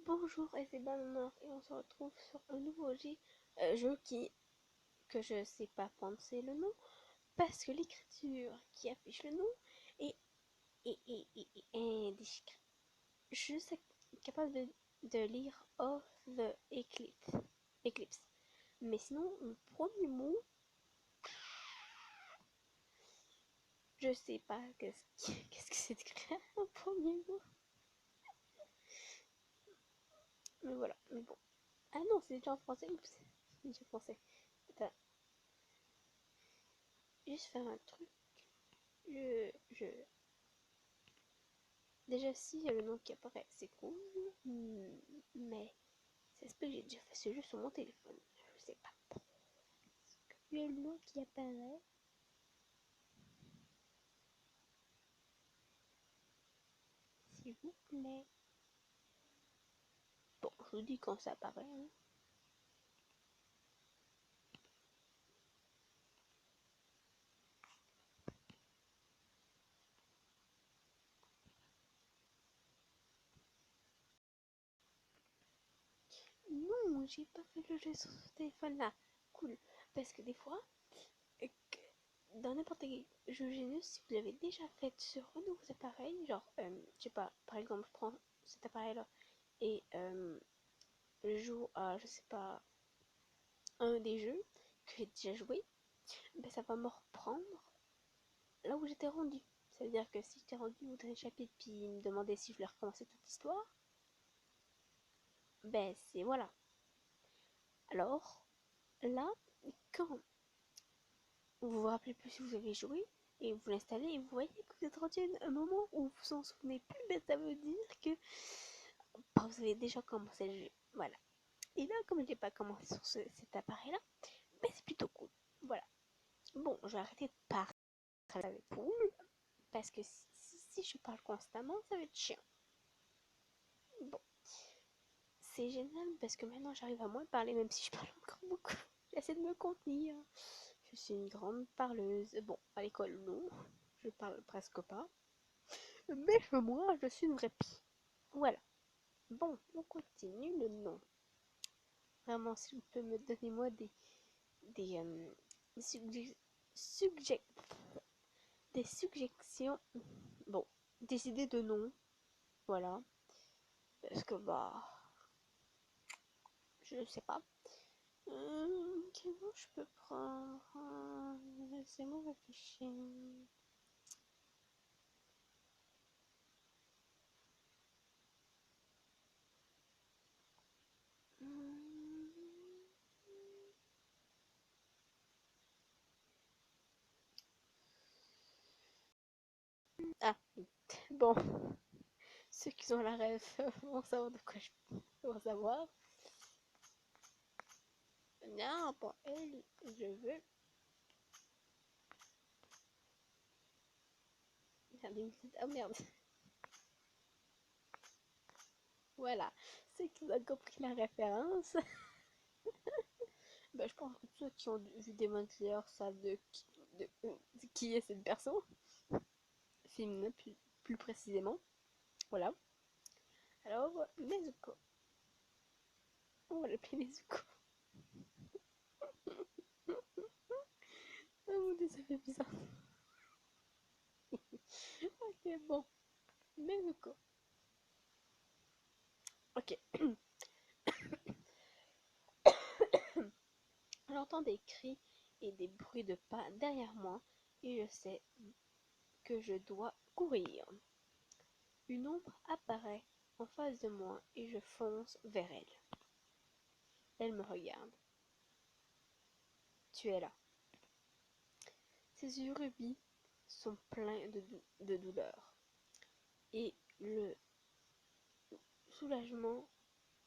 Bonjour et c'est Banana et on se retrouve sur un nouveau jeu que je sais pas prononcer le nom parce que l'écriture qui affiche le nom est indiscrète. Je suis capable de lire Of the Eclipse. Mais sinon, mon premier mot, je sais pas qu'est-ce que c'est écrit un premier mot. Mais voilà, mais bon. Ah non, c'est déjà en français. Oups, j'ai pensé. Attends, juste faire un truc. Je... Déjà, si y a le nom qui apparaît, c'est cool. Mais ça se peut que j'ai déjà fait ce jeu sur mon téléphone. Je sais pas trop. Il y a le nom qui apparaît. S'il vous plaît. Bon, je vous dis quand ça apparaît. Hein. Non, j'ai pas fait le jeu sur ce téléphone-là. Cool. Parce que des fois, dans n'importe quel jeu Genius, si vous l'avez déjà fait sur un de vos appareils, genre, je sais pas, par exemple, je prends cet appareil-là et je joue à, je sais pas, un des jeux que j'ai déjà joué, ben ça va me reprendre là où j'étais rendu. Ça veut dire que si j'étais rendu au dernier chapitre puis il me demandait si je voulais recommencer toute l'histoire, ben c'est voilà. Alors là, quand vous vous rappelez plus si vous avez joué et vous l'installez et vous voyez que vous êtes rendu à un moment où vous vous en souvenez plus, ben ça veut dire que vous avez déjà commencé le jeu. Voilà. Et là, comme je n'ai pas commencé sur cet appareil-là, ben c'est plutôt cool. Voilà. Bon, je vais arrêter de parler avec vous parce que si je parle constamment, ça va être chiant. Bon, c'est génial parce que maintenant j'arrive à moins parler, même si je parle encore beaucoup. J'essaie de me contenir. Je suis une grande parleuse. Bon, à l'école, non. Je parle presque pas. Mais chez moi, je suis une vraie pie. Voilà. Bon, on continue le nom. Vraiment, si vous pouvez me donner moi des, euh, des sugge- des suggestions. Bon, des idées de noms. Voilà. Parce que, bah, je sais pas. Quel nom je peux prendre? Laissez-moi réfléchir. Ah, bon, ceux qui ont la rêve vont savoir de quoi je vont savoir. Non, pour elle, je veux. Merde, oh merde. Voilà, ceux qui ont compris la référence. Bah, je pense que ceux qui ont vu Demon Slayer savent de qui est cette personne. Féminin plus précisément. Voilà. Alors, Nezuko. On va l'appeler Nezuko. Oh mon dieu, ça fait bizarre. Ok, bon. Nezuko. Ok. J'entends des cris et des bruits de pas derrière moi et je sais que je dois courir. Une ombre apparaît en face de moi et je fonce vers elle. Elle me regarde. Tu es là. Ses yeux rubis sont pleins de douleur et le soulagement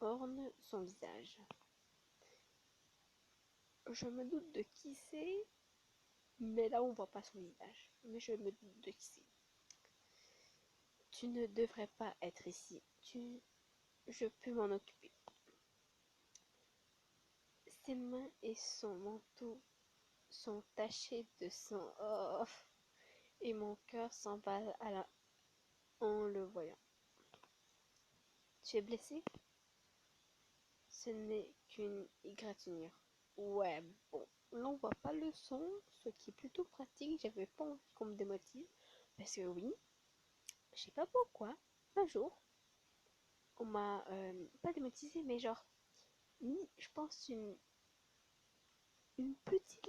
orne son visage. Je me doute de qui c'est, mais là on voit pas son visage. Mais je me doute de qui c'est. Tu ne devrais pas être ici. Je peux m'en occuper. Ses mains et son manteau sont tachés de sang. Oh, et mon cœur s'emballe en le voyant. Tu es blessé? ce n'est qu'une égratignure. Ouais, bon, là on voit pas le son, ce qui est plutôt pratique. J'avais pas envie qu'on me démotive. Parce que oui, je sais pas pourquoi, un jour, on m'a pas démotivé, mais genre, mis, je pense, une petite.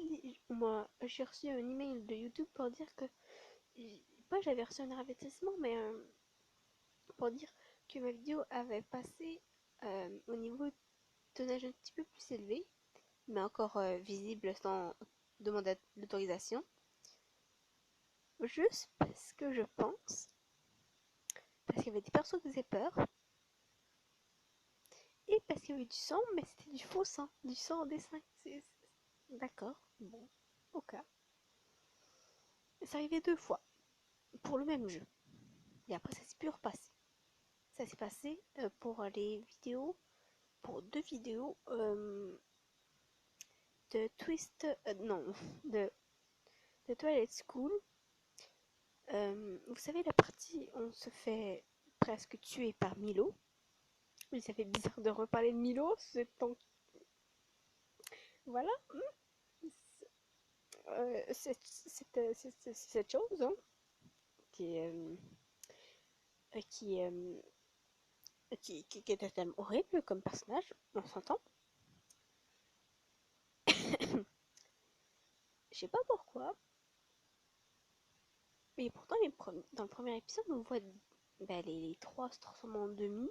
J'ai reçu un email de YouTube pour dire que. Pas j'avais reçu un avertissement, mais pour dire que ma vidéo avait passé au niveau de tonnage un petit peu plus élevé, mais encore visible sans demander d'autorisation. Juste parce que je pense, parce qu'il y avait des personnes qui faisaient peur, et parce qu'il y avait du sang, mais c'était du faux sang, du sang en dessin. D'accord, bon, au cas. Ça arrivait 2 fois, pour le même jeu. Et après, ça s'est plus repassé. Ça s'est passé pour les vidéos, pour 2 vidéos de Twist, non, de, de Twilight School. Vous savez, la partie où on se fait presque tuer par Milo. Oui, ça fait bizarre de reparler de Milo, c'est tant. Voilà. C'est cette chose hein, qui est. Qui, qui est totalement horrible comme personnage, on s'entend. Je sais pas pourquoi, mais pourtant dans le premier épisode, on voit les trois se transformer en demi,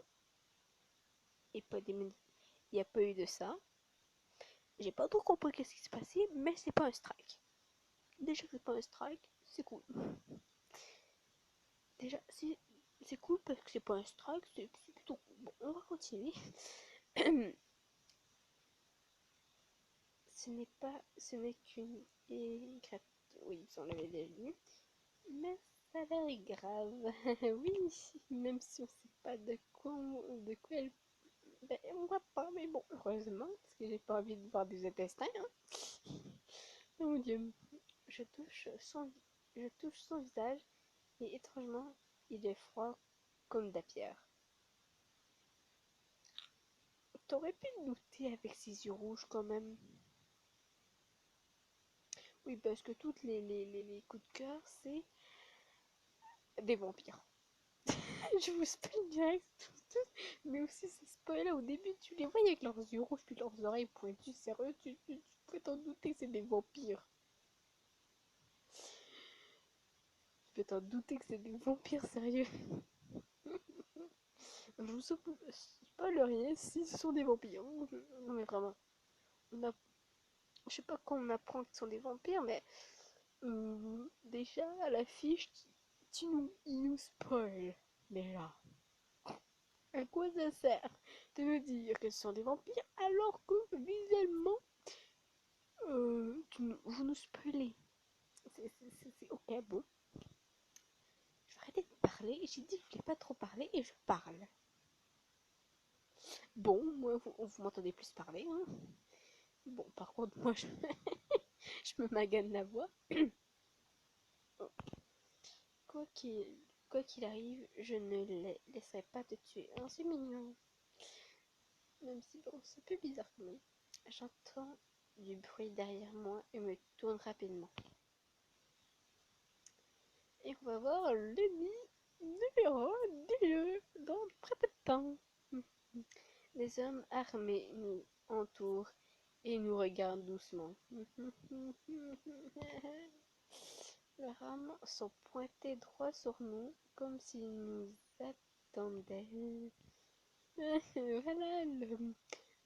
et pas des, il n'y a pas eu de ça. J'ai pas trop compris qu'est-ce qui se passait, mais c'est pas un strike. Déjà que c'est pas un strike, c'est cool. Déjà, c'est cool parce que c'est pas un strike, c'est plutôt cool. Bon, on va continuer. Ce n'est qu'une égratignure. Oui, on l'avait déjà lu. Mais ça a l'air grave. Oui, même si on sait pas de quoi elle. Ben, on voit pas, mais bon, heureusement, parce que j'ai pas envie de voir des intestins. Hein. Oh mon dieu. Je touche son, je touche son visage et étrangement, il est froid comme de la pierre. T'aurais pu le douter avec ses yeux rouges quand même. Oui, parce que toutes les coups de cœur, c'est des vampires. Je vous spoil direct. Mais aussi, c'est spoil au début, tu les vois avec leurs yeux rouges puis leurs oreilles pointues. Sérieux, tu peux t'en douter que c'est des vampires. Tu peux t'en douter que c'est des vampires, sérieux. Je vous spoil rien si ce sont des vampires. Non, mais vraiment. On a, je sais pas quand on apprend qu'ils sont des vampires, mais déjà à l'affiche, il nous spoil. Déjà. À quoi ça sert de nous dire que ce sont des vampires alors que visuellement, vous nous spoilez. C'est ok, bon. Je vais arrêter de parler. J'ai dit que je voulais pas trop parler et je parle. Bon, moi, vous m'entendez plus parler. Hein. Bon, par contre, moi, je me magane la voix. Quoi qu'il quoi qu'il arrive, je ne laisserai pas te tuer. Hein, c'est mignon. Même si, bon, c'est un peu bizarre quand même. J'entends du bruit derrière moi et me tourne rapidement. Et on va voir l'ennemi numéro 2 dans très peu de temps. Les hommes armés nous entourent et nous regardent doucement. Leurs rames sont pointées droit sur nous, comme s'ils nous attendaient. Voilà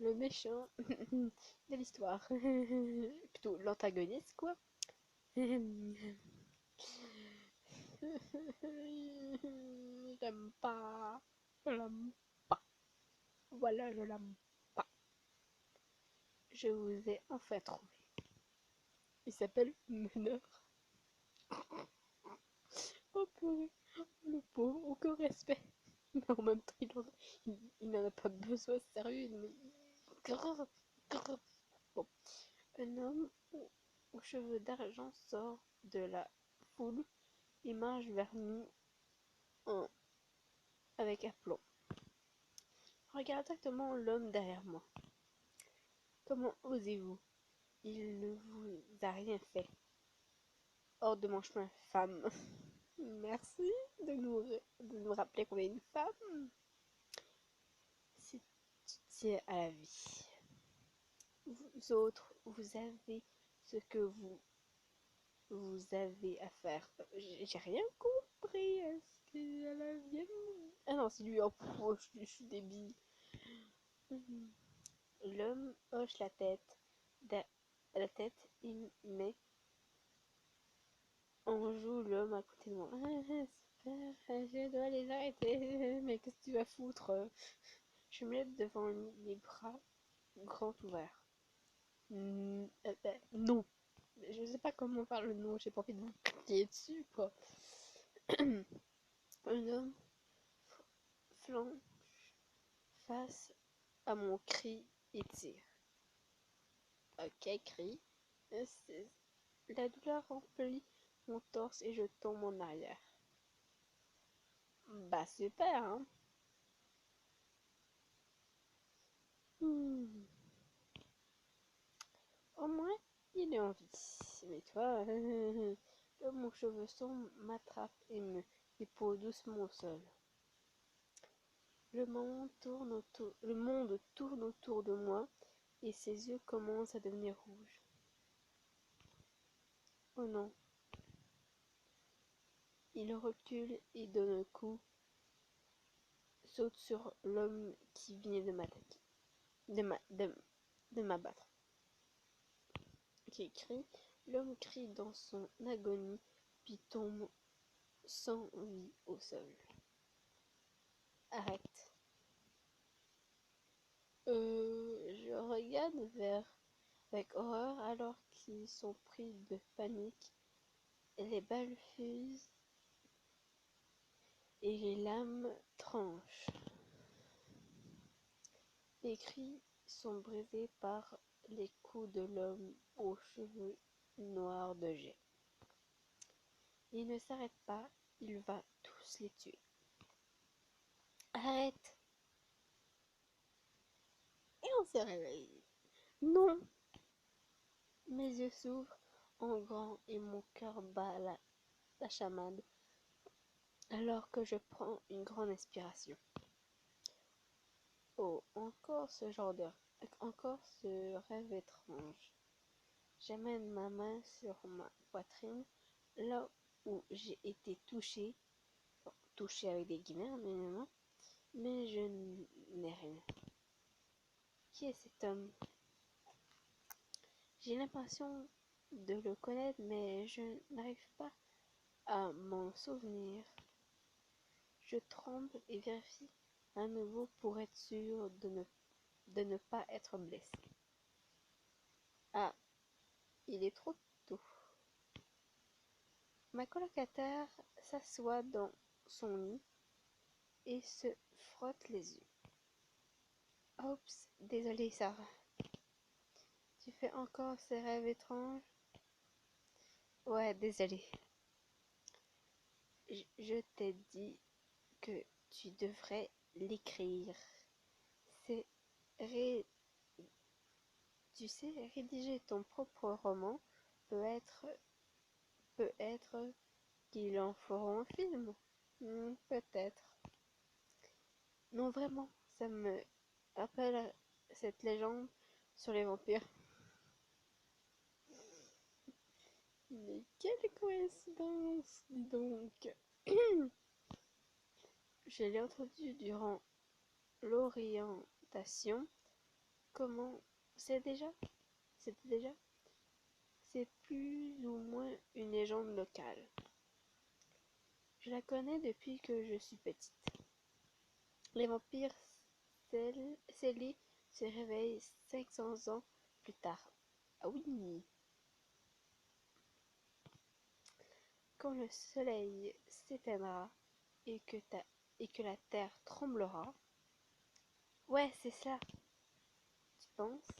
le méchant de l'histoire. Plutôt l'antagoniste, quoi. J'aime pas. Je l'aime pas. Voilà, je l'aime pas. Je vous ai enfin trouvé. Il s'appelle Meneur. Oh purée, le pauvre, aucun respect. Mais en même temps, il n'en a pas besoin, sérieux. Grrr, grrr. Bon. Un homme aux cheveux d'argent sort de la foule et marche vers nous en, avec aplomb. Regarde exactement l'homme derrière moi. Comment osez-vous? Il ne vous a rien fait. Hors de mon chemin, femme. Merci de nous rappeler qu'on est une femme. Si tu tiens à la vie. Vous autres, vous avez ce que vous avez à faire. J'ai rien compris. Est-ce qu'elle a bien... Ah non, c'est lui. Oh, je suis débile. L'homme hoche la tête, il met en joue l'homme à côté de moi. Super, je dois les arrêter. Mais qu'est-ce que tu vas foutre? Je me lève devant lui, les bras grands ouverts. Non. Je sais pas comment faire le nom, j'ai pas envie de vous crier dessus, quoi. Un homme flanche face à mon cri et tire. Ok, cri. La douleur remplit mon torse et je tombe en arrière. Bah super, hein. Hmm. Au moins, il est en vie. Mais toi, mon cheveu sombre m'attrape et me dépose doucement au sol. Le monde tourne autour de moi et ses yeux commencent à devenir rouges. Oh non. Il recule et d'un coup saute sur l'homme qui vient de m'attaquer, de m'abattre. Qui crie. L'homme crie dans son agonie, puis tombe sans vie au sol. Arrête. Je regarde avec horreur alors qu'ils sont pris de panique. Les balles fusent et les lames tranchent. Les cris sont brisés par les coups de l'homme aux cheveux noirs de jet. Il ne s'arrête pas, il va tous les tuer. Arrête! Et on se réveille. Non! Mes yeux s'ouvrent en grand et mon cœur bat la chamade alors que je prends une grande inspiration. Oh, encore ce rêve étrange. J'amène ma main sur ma poitrine, là où j'ai été touchée, bon, touchée avec des guillemets, évidemment, mais je n'ai rien. Qui est cet homme? J'ai l'impression de le connaître, mais je n'arrive pas à m'en souvenir. Je tremble et vérifie à nouveau pour être sûre de ne pas être blessée. Ah, il est trop tôt. Ma colocataire s'assoit dans son lit et se frotte les yeux. Oups, désolée Sarah. Tu fais encore ces rêves étranges? Ouais, désolée. Je t'ai dit que tu devrais l'écrire. C'est ré... Tu sais, rédiger ton propre roman peut être qu'ils en feront un film. Peut-être. Non, vraiment, ça me rappelle cette légende sur les vampires. Mais quelle coïncidence, dis donc. Je l'ai entendu durant l'orientation. Comment c'est déjà? C'était déjà? C'est plus ou moins une légende locale. Je la connais depuis que je suis petite. Les vampires scellés se réveillent 500 ans plus tard. Ah oui! Quand le soleil s'éteindra et que la terre tremblera. Ouais, c'est ça. Tu penses?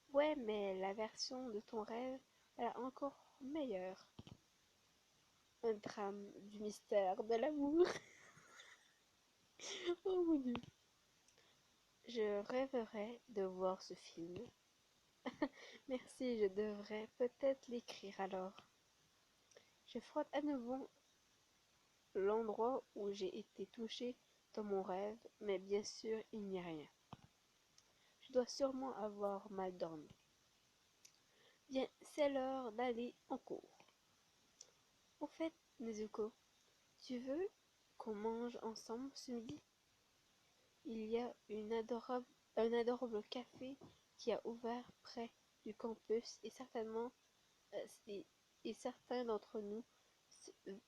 Ouais, mais la version de ton rêve est encore meilleure. Un drame, du mystère, de l'amour. Oh mon dieu. Je rêverais de voir ce film. Merci, je devrais peut-être l'écrire alors. Je frotte à nouveau l'endroit où j'ai été touchée dans mon rêve, mais bien sûr, il n'y a rien. Je dois sûrement avoir mal dormi. Bien, c'est l'heure d'aller en cours. Au fait, Nezuko, tu veux qu'on mange ensemble ce midi? Il y a un adorable café qui a ouvert près du campus et certainement et, et certains d'entre nous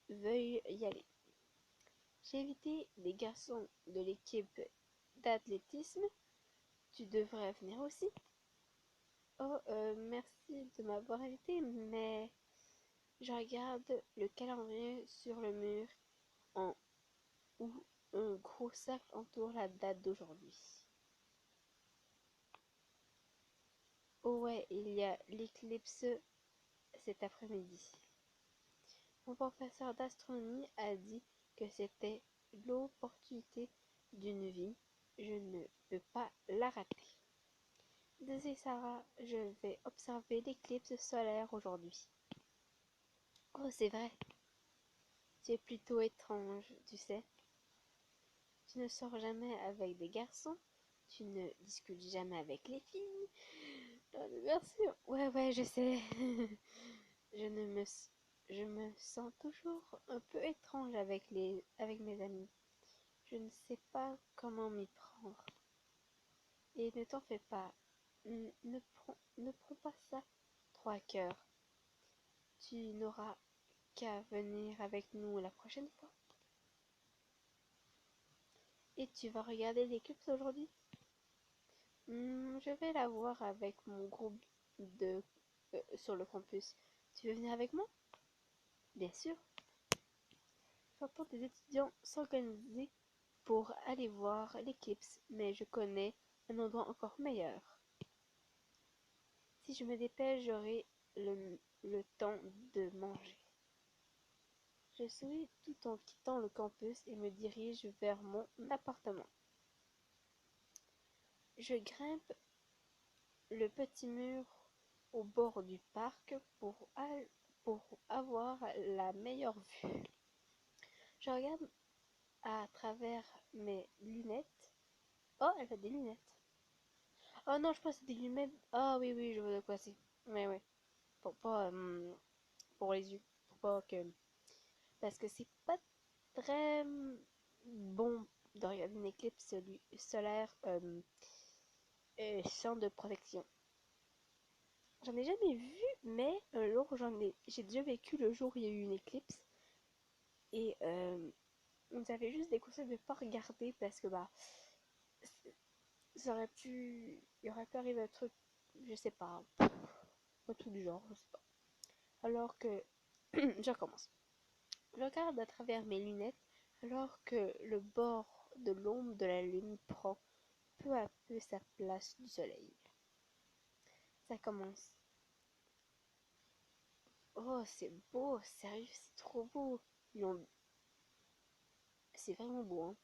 veuillent y aller. J'ai invité des garçons de l'équipe d'athlétisme. Tu devrais venir aussi. Oh, merci de m'avoir invité, mais je regarde le calendrier sur le mur en où un gros cercle entoure la date d'aujourd'hui. Oh ouais, il y a l'éclipse cet après-midi. Mon professeur d'astronomie a dit que c'était l'opportunité d'une vie. Je ne peux pas la rater. Désolé Sarah, je vais observer l'éclipse solaire aujourd'hui. Oh, c'est vrai. Tu es plutôt étrange, tu sais. Tu ne sors jamais avec des garçons. Tu ne discutes jamais avec les filles. Bien sûr. Ouais, ouais, je sais. je ne me, je me sens toujours un peu étrange avec mes amis. Je ne sais pas comment m'y prendre. Et ne t'en fais pas. Ne prends pas ça trop à cœur. Tu n'auras qu'à venir avec nous la prochaine fois. Et tu vas regarder l'éclipse aujourd'hui? Je vais la voir avec mon groupe de sur le campus. Tu veux venir avec moi? Bien sûr. J'entends des étudiants s'organiser pour aller voir l'éclipse, mais je connais un endroit encore meilleur. Si je me dépêche, j'aurai le temps de manger. Je souris tout en quittant le campus et me dirige vers mon appartement. Je grimpe le petit mur au bord du parc pour avoir la meilleure vue. Je regarde à travers mes lunettes. Oh, elle a des lunettes. Oh non, je pense que c'est des lunettes. Ah oui, oui, je vois de quoi c'est. Ouais, ouais. Pour pas, pour les yeux. Pour pas que... Parce que c'est pas très bon de regarder une éclipse solaire sans de protection. J'en ai jamais vu, mais un jour j'ai déjà vécu le jour où il y a eu une éclipse et on nous avait juste déconseillé de ne pas regarder parce que bah ça aurait pu, il aurait pu arriver un truc, je sais pas, un truc du genre, je sais pas. Alors que je recommence. Je regarde à travers mes lunettes alors que le bord de l'ombre de la lune prend peu à peu sa place du soleil. Ça commence. Oh, c'est beau, sérieux, c'est trop beau. C'est vraiment beau, hein.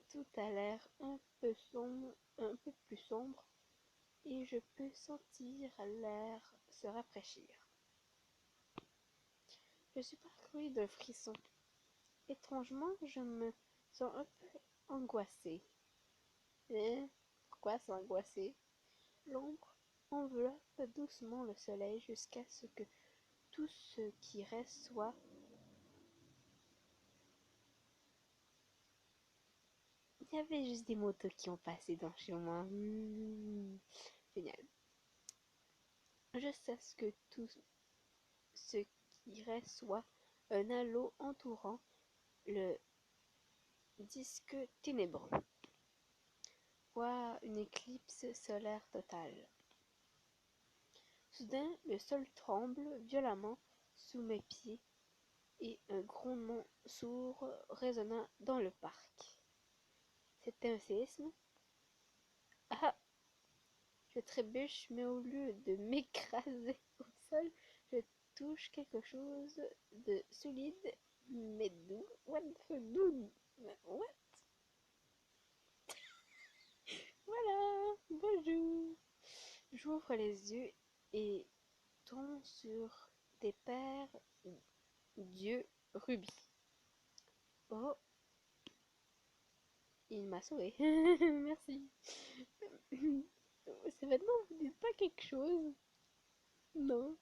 Tout a l'air un peu plus sombre, et je peux sentir l'air se rafraîchir. Je suis parcourue d'un frisson. Étrangement, je me sens un peu angoissée. Hein? Pourquoi s'angoisser? L'ombre enveloppe doucement le soleil jusqu'à ce que tout ce qui reste soit... Il y avait juste des motos qui ont passé dans chez moi. Génial. Jusqu'à ce que tout ce qui reste soit un halo entourant le disque ténébreux. Voire une éclipse solaire totale. Soudain, le sol tremble violemment sous mes pieds et un grondement sourd résonna dans le parc. C'était un séisme. Ah! Je trébuche, mais au lieu de m'écraser au sol, je touche quelque chose de solide, mais doux. What the doux? What? Voilà, bonjour. J'ouvre les yeux et tombe sur des paires d'yeux rubis. Oh, il m'a sauvé. Merci. Ces vêtements vous disent pas quelque chose? Non.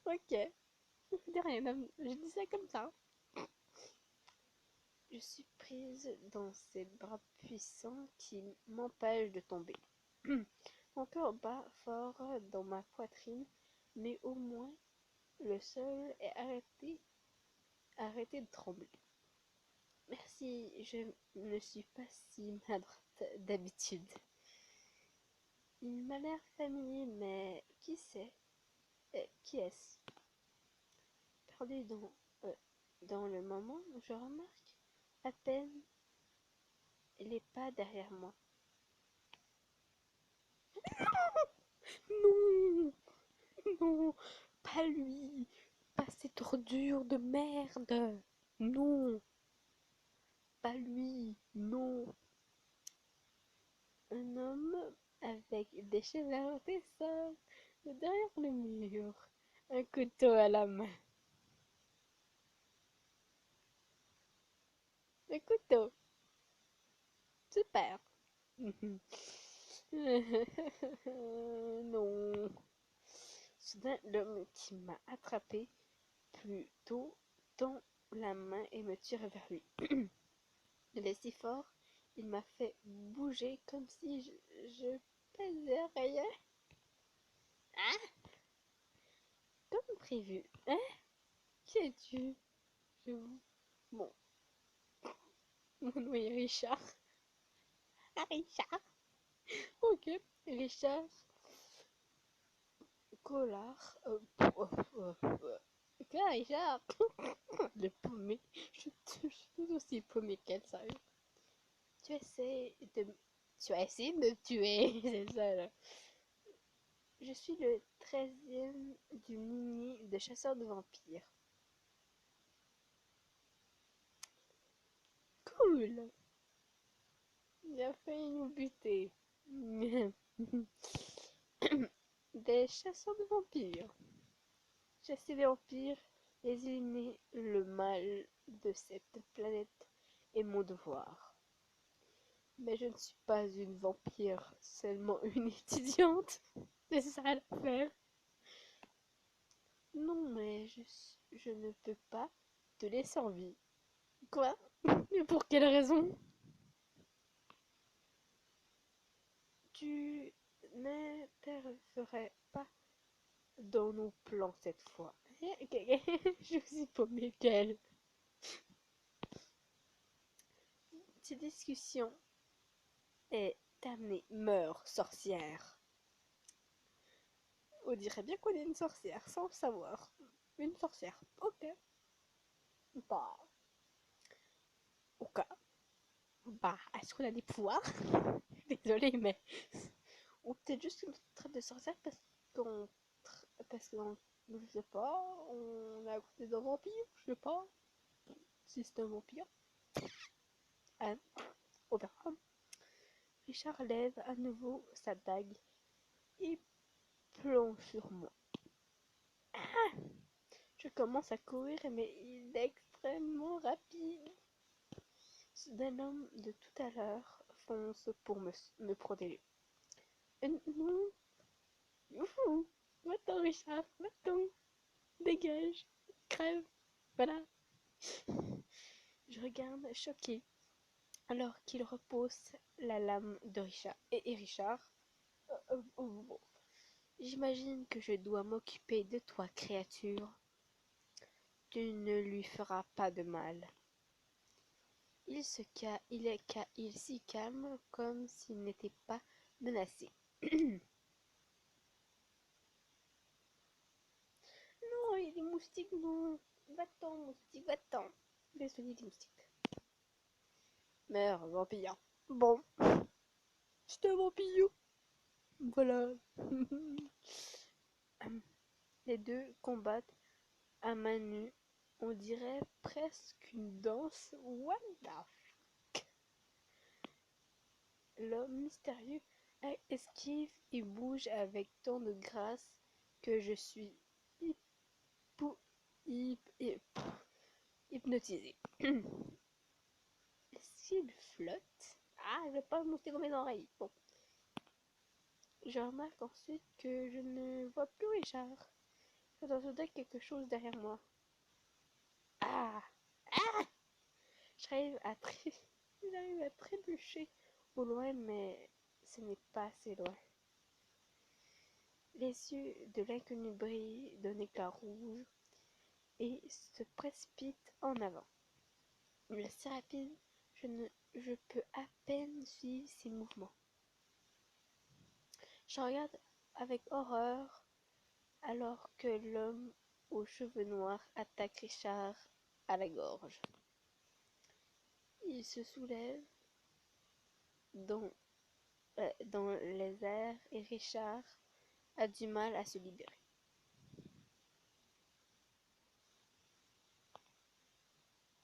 Ok. Je dis rien. Je dis ça comme ça. Je suis prise dans ces bras puissants qui m'empêchent de tomber. Mon cœur bat fort dans ma poitrine, mais au moins le sol est arrêté de trembler. Merci, je ne suis pas si maladroite d'habitude. Il m'a l'air familier, mais qui c'est? Qui est-ce? Perdu dans le moment, je remarque à peine les pas derrière moi. Non, non, pas lui, pas cette ordure de merde. Non, pas lui, non. Un homme avec des cheveux sort de derrière le mur, un couteau à la main. Le couteau, super. Non. Soudain, l'homme qui m'a attrapé plus tôt tend la main et me tire vers lui. Il est si fort, il m'a fait bouger comme si je pesais rien. Hein? Comme prévu. Hein? Qui es-tu? Je vous... Bon, mon nom est Richard. Ah, Richard? Ok, Richard Collard. Ok, Richard. Le paumé. Je suis tout aussi paumé qu'elle, sérieux. Tu essaies de... Tu as essayé de me tuer, c'est ça là. Je suis le 13e d'une lignée de chasseurs de vampires. Cool. Il a failli nous buter. Des chasseurs de vampires. Chasser les vampires, les éliminer le mal de cette planète est mon devoir. Mais je ne suis pas une vampire, seulement une étudiante. C'est ça l'affaire. Non, mais je ne peux pas te laisser en vie. Quoi? Mais pour quelle raison? Tu n'interférerais pas dans nos plans cette fois. Je suis paumée qu'elle. Cette discussion est terminée. Meurs, sorcière. On dirait bien qu'on est une sorcière, sans le savoir. Une sorcière. Ok. Bah. Ok. Bah, est-ce qu'on a des pouvoirs? Désolée, mais. Ou peut-être juste une traite de sorcière qu'on. Parce que, je sais pas, on a accouché d'un vampire, je sais pas. Si c'est un vampire. Ah, on verra. Richard lève à nouveau sa dague et plonge sur moi. Je commence à courir, mais il est extrêmement rapide. Soudain, l'homme de tout à l'heure fonce pour me protéger. Non, youhou, va-t'en Richard, va-t'en, dégage, crève, voilà. Je regarde choqué alors qu'il repousse la lame de Richard. Et Richard, bon. J'imagine que je dois m'occuper de toi, créature. Tu ne lui feras pas de mal. Il s'y calme comme s'il n'était pas menacé. Non, il y a des moustiques, non. Va-t'en, moustique, va-t'en. Désolé, des moustiques. Merde, vampire. Bon, c'est un vampire. Voilà. Les deux combattent à main nue. On dirait presque une danse. What the fuck? L'homme mystérieux esquive et bouge avec tant de grâce que je suis hypo, hypnotisé. S'il flotte... Ah, je vais pas monter dans mes oreilles. Bon. Je remarque ensuite que je ne vois plus Richard. J'entends soudain quelque chose derrière moi. Ah! Ah! J'arrive à trébucher au loin, mais ce n'est pas assez loin. Les yeux de l'inconnu brillent d'un éclat rouge et se précipitent en avant. Il est si rapide, je peux à peine suivre ses mouvements. Je regarde avec horreur alors que l'homme aux cheveux noirs attaque Richard à la gorge. Il se soulève dans les airs et Richard a du mal à se libérer.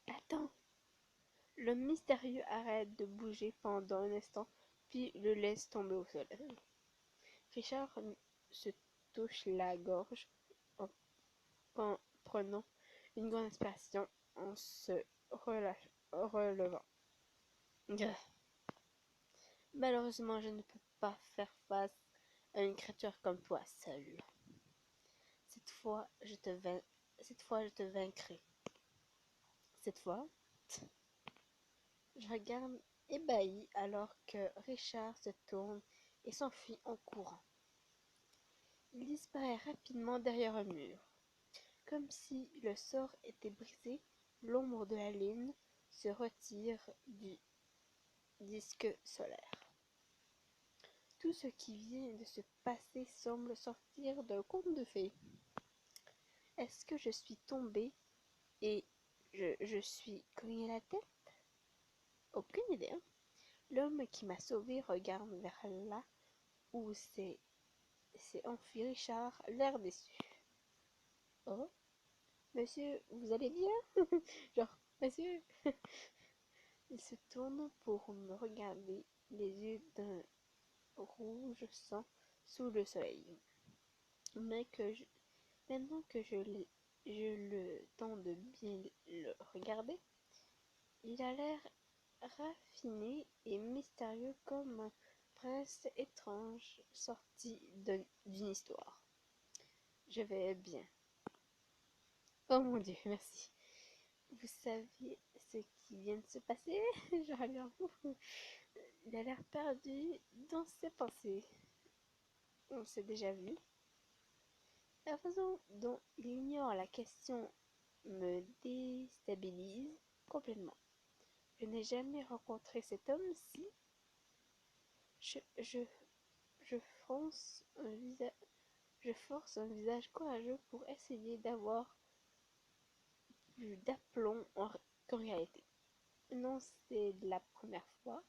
Attends! L'homme mystérieux arrête de bouger pendant un instant, puis le laisse tomber au sol. Richard se touche la gorge en prenant une grande inspiration en se relevant. Malheureusement, je ne peux pas faire face à une créature comme toi seule. Cette fois, je te vaincrai. Cette fois, je regarde ébahi alors que Richard se tourne et s'enfuit en courant. Il disparaît rapidement derrière un mur. Comme si le sort était brisé, l'ombre de la lune se retire du disque solaire. Tout ce qui vient de se passer semble sortir d'un conte de fées. Est-ce que je suis tombée et je suis cogné la tête? Aucune idée. Hein? L'homme qui m'a sauvée regarde vers là où s'est enfui Richard, l'air déçu. Oh, monsieur, vous allez bien? Genre, monsieur. Il se tourne pour me regarder, les yeux d'un rouge sang sous le soleil. Mais maintenant que je le temps de bien le regarder, il a l'air raffiné et mystérieux comme un prince étrange sorti d'une histoire. Je vais bien. Oh mon Dieu, merci. Vous savez ce qui vient de se passer? Je regarde. Il a l'air perdu dans ses pensées. On s'est déjà vu. La façon dont il ignore la question me déstabilise complètement. Je n'ai jamais rencontré cet homme-ci. Je, je, je, fronce un visage, je force un visage courageux pour essayer d'avoir plus d'aplomb qu'en réalité. Non, c'est la première fois.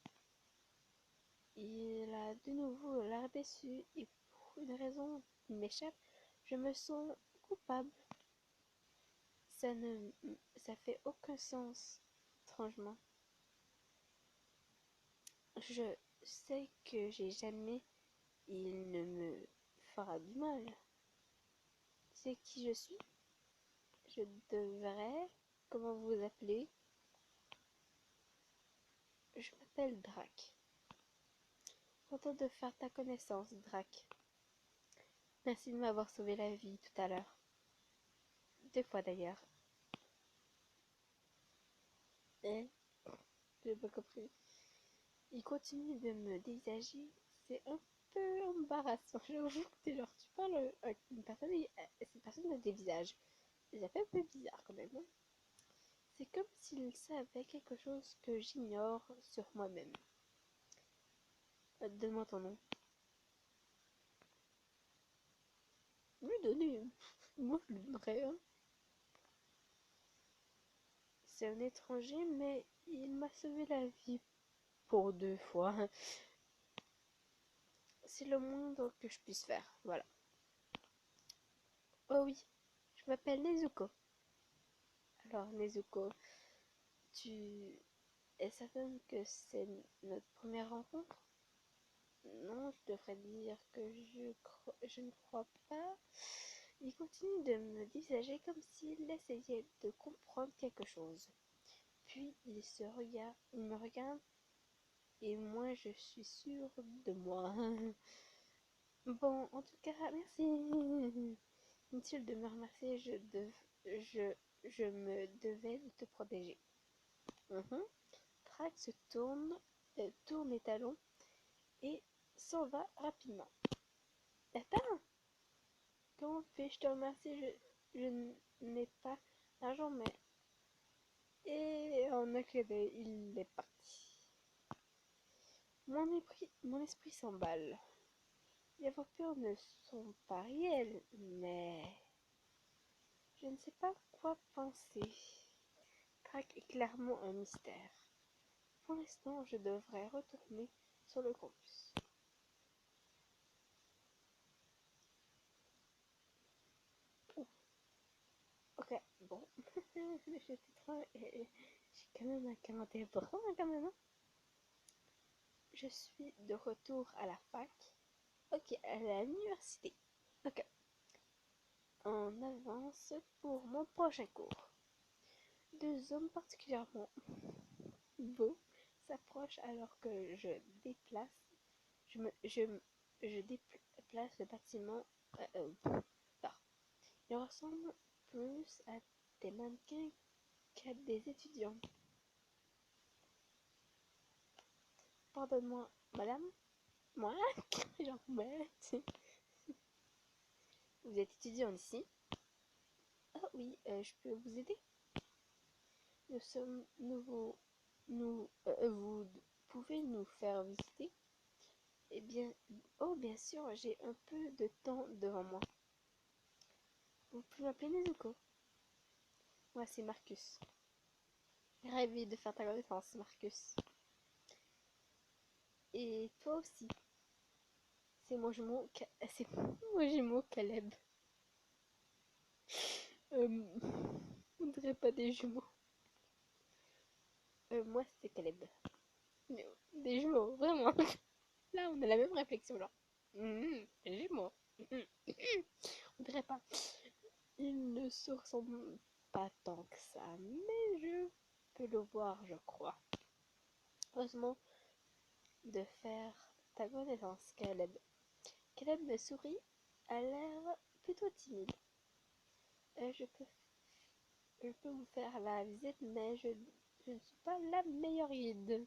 Il a de nouveau l'air déçu et pour une raison qui m'échappe, je me sens coupable. Ça fait aucun sens, étrangement. Je sais que il ne me fera du mal. C'est qui je suis? Je devrais... Comment vous appelez? Je m'appelle Drac. Content de faire ta connaissance, Drac. Merci de m'avoir sauvé la vie tout à l'heure. 2 fois d'ailleurs. Eh? J'ai pas compris. Il continue de me dévisager. C'est un peu embarrassant. J'avoue que genre, tu parles à une personne et cette personne me dévisage. Ça fait un peu bizarre quand même. Hein. C'est comme s'il savait quelque chose que j'ignore sur moi-même. Donne-moi ton nom. Lui donner. Moi je lui donnerais un. C'est un étranger, mais il m'a sauvé la vie pour 2 fois. C'est le moindre que je puisse faire. Voilà. Oh oui, je m'appelle Nezuko. Alors Nezuko, tu es certaine que c'est notre première rencontre? Non, je devrais dire que je ne crois pas. Il continue de me dévisager comme s'il essayait de comprendre quelque chose. Puis il me regarde et moi je suis sûre de moi. Bon, en tout cas, merci. Inutile de me remercier, je, je me devais de te protéger. Mhm. Trax se tourne les talons et s'en va rapidement. Attends, comment puis-je te remercier? Je n'ai pas d'argent, mais... Et en un clin d'œil, il est parti. Mon esprit s'emballe. Les vampires ne sont pas réels, mais... Je ne sais pas quoi penser. Track est clairement un mystère. Pour l'instant, je devrais retourner sur le campus. Ouh, ok, bon. J'ai quand même un calendrier brun quand même. Hein. Je suis de retour à la fac. Ok, à l'université. Ok. En avance pour mon prochain cours. Deux hommes particulièrement beaux s'approchent alors que je déplace le bâtiment. Ah. Ils ressemblent plus à des mannequins qu'à des étudiants. Pardonne-moi, madame? Moi? Genre, ouais. Vous êtes étudiant ici? Ah oui, je peux vous aider? Nous sommes nouveaux. Vous pouvez nous faire visiter? Eh bien, oh bien sûr, j'ai un peu de temps devant moi. Vous pouvez m'appeler Nezuko. Moi, c'est Marcus. Ravi de faire ta connaissance, Marcus. Et toi aussi. C'est mon jumeau, c'est mon jumeau Caleb. On dirait pas des jumeaux. Moi, c'est Caleb. Des jumeaux, vraiment. Là, on a la même réflexion, genre. Des jumeaux. On dirait pas. Ils ne se ressemblent pas tant que ça, mais je peux le voir, je crois. Heureusement de faire ta connaissance, Caleb. Caleb me sourit, a l'air plutôt timide. Euh, je peux Je peux vous faire la visite, mais je ne suis pas la meilleure guide.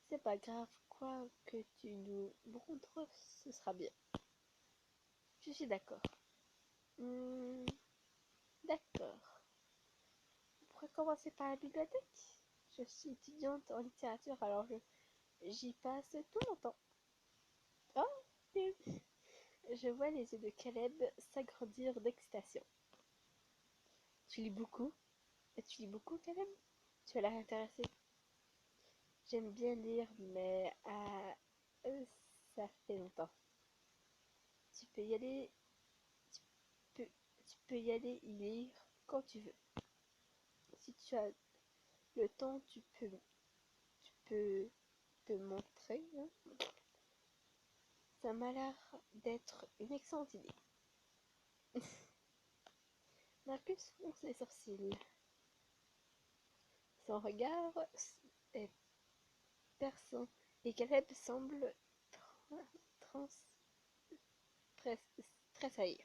C'est pas grave, quoi que tu nous montres, ce sera bien. Je suis d'accord. Hmm, d'accord. On pourrait commencer par la bibliothèque. Je suis étudiante en littérature, alors j'y passe tout mon temps. Oh, je vois les yeux de Caleb s'agrandir d'excitation. Tu lis beaucoup? Tu lis beaucoup, Caleb? Tu as l'air intéressé. J'aime bien lire, mais ça fait longtemps. Tu peux y aller, tu tu peux y aller y lire quand tu veux. Si tu as le temps, tu peux te montrer. Hein. Ça m'a l'air d'être une excellente idée. Marcus fronce les sourcils. Son regard est perçant et Caleb semble trans, tressaillir.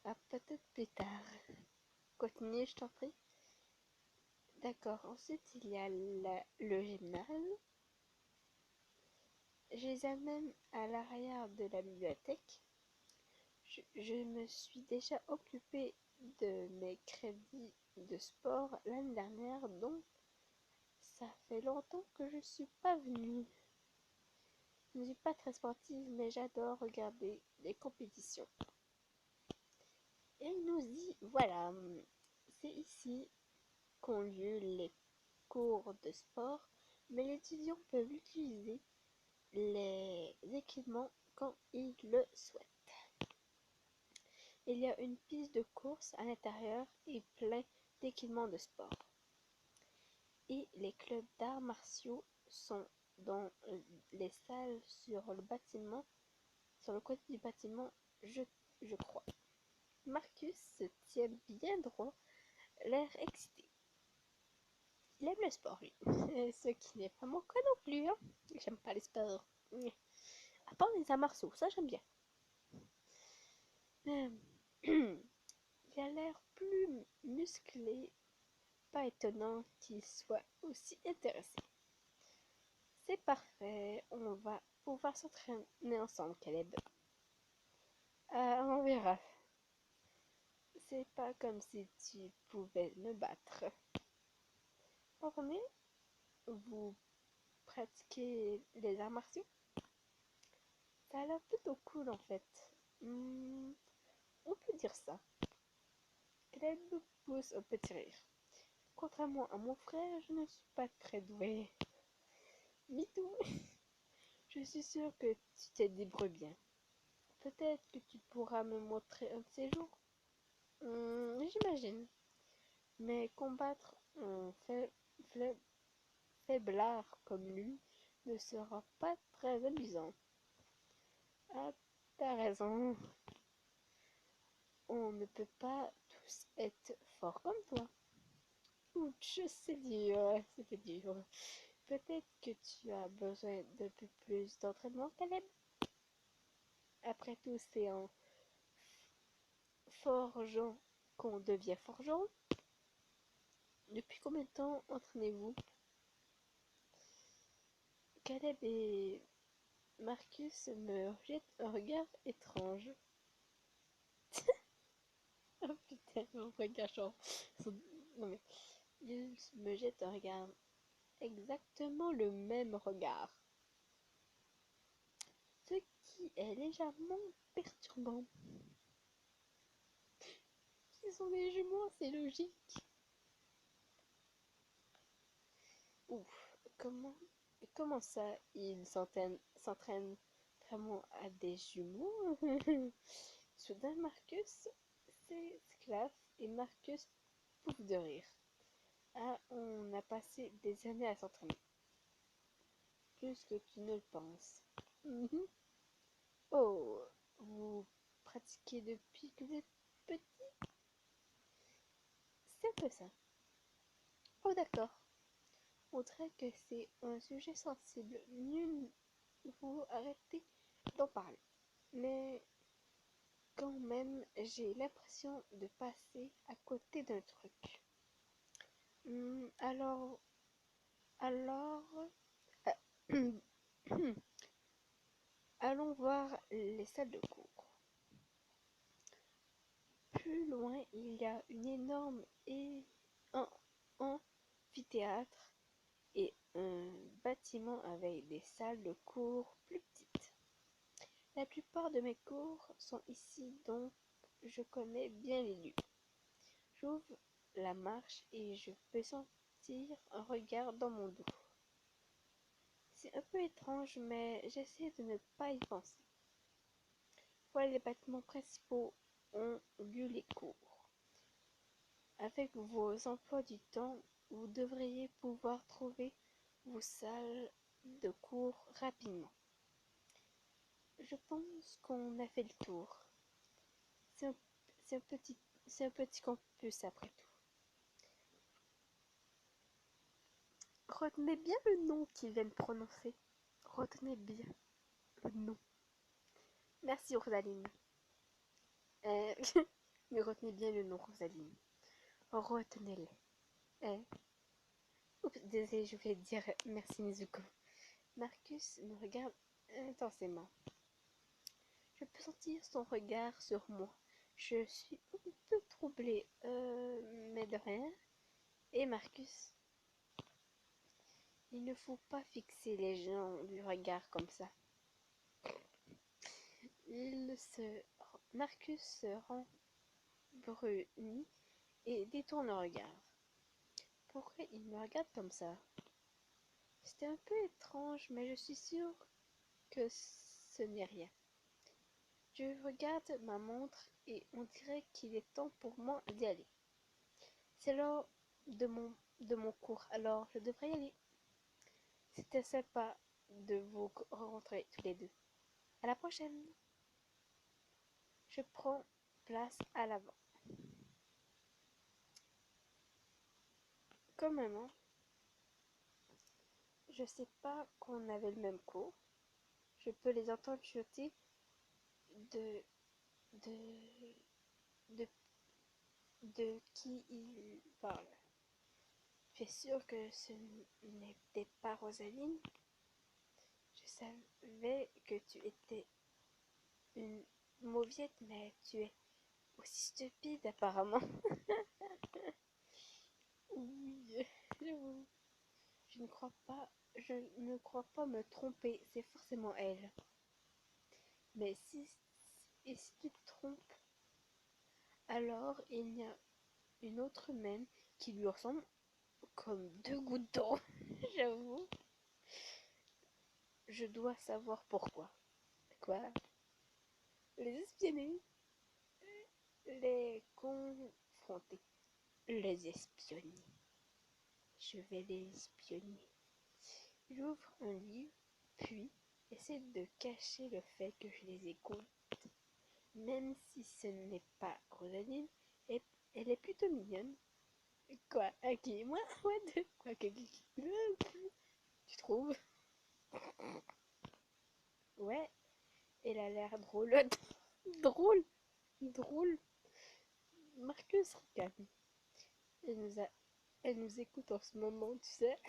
Ah, peut-être plus tard. Continue, je t'en prie. D'accord. Ensuite, il y a le gymnase. Je les amène à l'arrière de la bibliothèque. Je me suis déjà occupée de mes crédits de sport l'année dernière, donc ça fait longtemps que je ne suis pas venue. Je ne suis pas très sportive, mais j'adore regarder les compétitions. Et nous y voilà. C'est ici qu'ont lieu les cours de sport, mais les étudiants peuvent utiliser les équipements quand ils le souhaitent. Il y a une piste de course à l'intérieur et plein d'équipements de sport. Et les clubs d'arts martiaux sont dans les salles sur le bâtiment, sur le côté du bâtiment, je crois. Marcus se tient bien droit, l'air excité. Il aime le sport, lui. Ce qui n'est pas mon cas non plus, hein. J'aime pas les sports. À part les arts martiaux, ça j'aime bien. Il a l'air plus musclé, pas étonnant qu'il soit aussi intéressé. C'est parfait, on va pouvoir s'entraîner ensemble, Caleb. On verra. C'est pas comme si tu pouvais me battre. En premier, vous pratiquez les arts martiaux? Ça a l'air plutôt cool en fait. On peut dire ça. Caleb pousse un petit rire. Contrairement à mon frère, je ne suis pas très doué. Mitou, je suis sûre que tu te débrouilles bien. Peut-être que tu pourras me montrer un de ces jours. J'imagine. Mais combattre un faiblard comme lui ne sera pas très amusant. Ah, t'as raison. On ne peut pas tous être forts comme toi. Ouch, c'est dur, c'était dur. Peut-être que tu as besoin d'un peu plus d'entraînement, Caleb. Après tout, c'est en forgeant qu'on devient forgeron. Depuis combien de temps entraînez-vous? Caleb et Marcus me jettent un regard étrange. Oh putain, mon regard genre. Non mais, ils me jettent un regard. Exactement le même regard. Ce qui est légèrement perturbant. Ils sont des jumeaux, c'est logique. Ouf, comment ça, ils s'entraînent vraiment à des jumeaux? Soudain, Marcus s'esclaffe et Marcus pouffe de rire. Ah, on a passé des années à s'entraîner. Plus que tu ne le penses. Mhm. Oh, vous pratiquez depuis que vous êtes petit? C'est un peu ça. Oh, d'accord. On dirait que c'est un sujet sensible. Mieux vous arrêter d'en parler. Mais quand même, j'ai l'impression de passer à côté d'un truc. Alors, alors, allons voir les salles de cours. Plus loin, il y a une énorme amphithéâtre et un bâtiment avec des salles de cours plus petites. La plupart de mes cours sont ici, donc je connais bien les lieux. J'ouvre la marche et je peux sentir un regard dans mon dos. C'est un peu étrange, mais j'essaie de ne pas y penser. Voilà, les bâtiments principaux ont lieu les cours. Avec vos emplois du temps, vous devriez pouvoir trouver vos salles de cours rapidement. Je pense qu'on a fait le tour. C'est un, c'est un petit campus après tout. Retenez bien le nom qu'ils viennent prononcer. Retenez bien le nom. Merci Rosaline. Euh, mais retenez bien le nom Rosaline. Retenez-le. Oups, désolé, je voulais dire merci Mizuko. Marcus me regarde intensément. Je peux sentir son regard sur moi. Je suis un peu troublée, mais de rien. Et Marcus, il ne faut pas fixer les gens du regard comme ça. Marcus se rembrunit et détourne le regard. Pourquoi il me regarde comme ça? C'était un peu étrange, mais je suis sûre que ce n'est rien. Je regarde ma montre et on dirait qu'il est temps pour moi d'y aller. C'est l'heure de mon cours, alors je devrais y aller. C'était sympa de vous rencontrer tous les deux. À la prochaine. Je prends place à l'avant. Comme maman, je sais pas qu'on avait le même cours. Je peux les entendre chuter de, de, de, de qui ils parlent. Tu es sûre que ce n'était pas Rosaline? Je savais que tu étais une mauviette, mais tu es aussi stupide apparemment. Oui, j'avoue. Je ne crois pas me tromper, c'est forcément elle. Mais si tu te trompes, alors il y a une autre même qui lui ressemble comme deux gouttes d'eau. J'avoue. Je dois savoir pourquoi. Quoi? Les espionner? Les confronter. Les espionner. Je vais les espionner. J'ouvre un livre, puis essaie de cacher le fait que je les écoute. Même si ce n'est pas Rosaline, elle est plutôt mignonne. Quoi? Ok, moi? Quoi? Tu trouves? Ouais, elle a l'air drôle. Drôle? Drôle? Marcus ricane. Elle nous a... Elle nous écoute en ce moment, tu sais.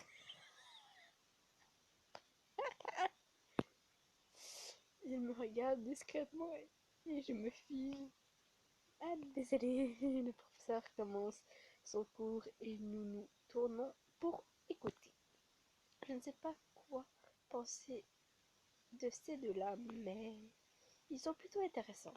Il me regarde discrètement et je me fige. Ah, désolé, le professeur commence son cours et nous nous tournons pour écouter. Je ne sais pas quoi penser de ces deux-là, mais ils sont plutôt intéressants.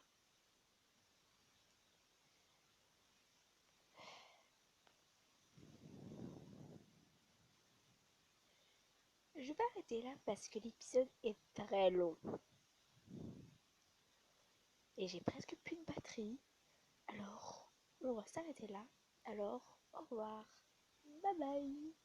Je vais arrêter là parce que l'épisode est très long et j'ai presque plus de batterie. Alors, on va s'arrêter là. Alors, au revoir. Bye bye.